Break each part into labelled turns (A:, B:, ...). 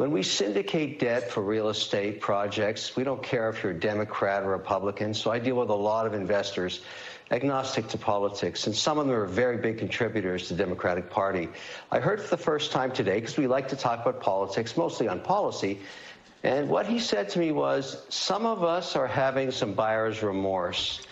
A: When we syndicate debt for real estate projects, we don't care if you're a Democrat or Republican. So I deal with a lot of investors, agnostic to politics, and some of them are very big contributors to the Democratic Party. I heard for the first time today, because we like to talk about politics, mostly on policy, and what he said to me was, some of us are having some buyer's remorse.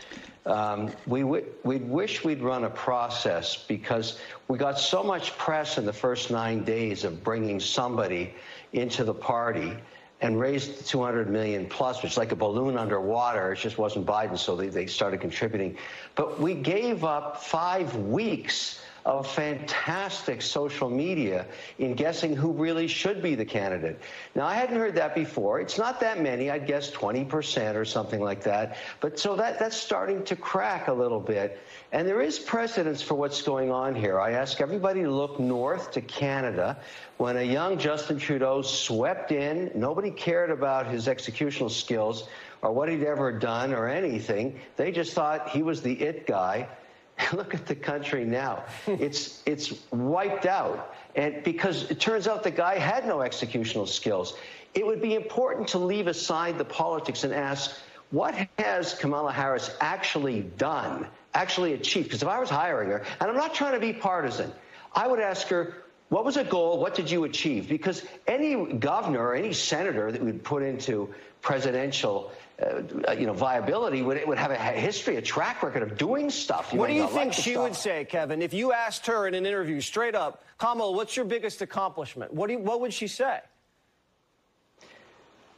A: We'd wish we'd run a process because we got so much press in the first 9 days of bringing somebody into the party and raised 200 million plus, which is like a balloon underwater. It just wasn't Biden, so they started contributing. But we gave up 5 weeks of fantastic social media in guessing who really should be the candidate. Now, I hadn't heard that before. It's not that many. I'd guess 20% or something like that. But so that's starting to crack a little bit. And there is precedence for what's going on here. I ask everybody to look north to Canada. When a young Justin Trudeau swept in, nobody cared about his executional skills or what he'd ever done or anything. They just thought he was the it guy. Look at the country now. It's wiped out. And because it turns out the guy had no executional skills. It would be important to leave aside the politics and ask, what has Kamala Harris actually done, actually achieved? Because if I was hiring her, and I'm not trying to be partisan, I would ask her, what was a goal? What did you achieve? Because any governor or any senator that we'd put into presidential viability would have a history, a track record of doing stuff.
B: What do you think she would say, Kevin, if you asked her in an interview straight up, Kamala, what's your biggest accomplishment? What would she say?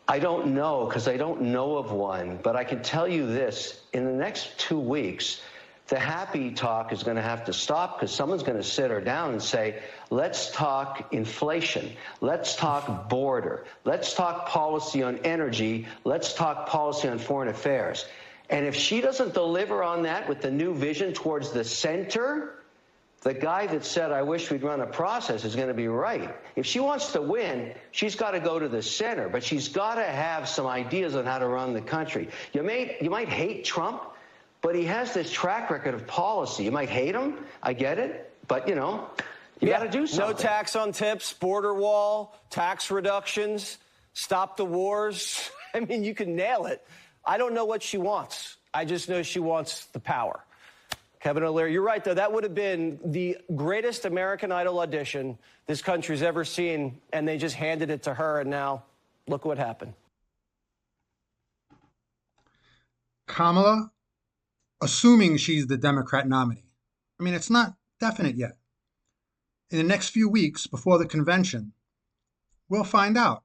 A: I don't know, because I don't know of one, but I can tell you this. In the next 2 weeks, the happy talk is going to have to stop, because someone's going to sit her down and say, let's talk inflation. Let's talk border. Let's talk policy on energy. Let's talk policy on foreign affairs. And if she doesn't deliver on that with the new vision towards the center, the guy that said, I wish we'd run a process is going to be right. If she wants to win, she's got to go to the center, but she's got to have some ideas on how to run the country. You might hate Trump, but he has this track record of policy. You might hate him, I get it, but you got to do something.
B: No tax on tips, border wall, tax reductions, stop the wars. I mean, you can nail it. I don't know what she wants. I just know she wants the power. Kevin O'Leary, you're right, though. That would have been the greatest American Idol audition this country's ever seen, and they just handed it to her, and now look what happened.
C: Kamala, assuming she's the Democrat nominee. I mean, it's not definite yet. In the next few weeks before the convention, we'll find out.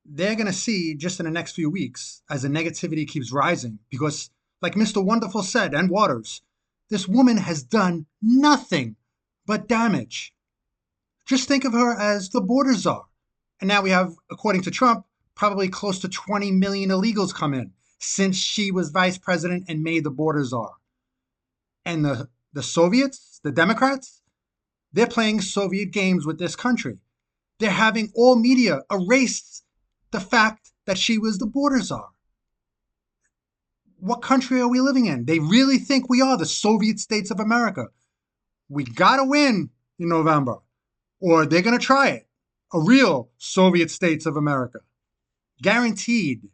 C: They're going to see just in the next few weeks as the negativity keeps rising because, like Mr. Wonderful said, and Waters, this woman has done nothing but damage. Just think of her as the border czar. And now we have, according to Trump, probably close to 20 million illegals come in since she was vice president and made the border czar. And the Soviets, the Democrats, they're playing Soviet games with this country. They're having all media erase the fact that she was the border czar. What country are we living in? They really think we are the Soviet states of America. We gotta win in November, or they're gonna try it. A real Soviet states of America. Guaranteed.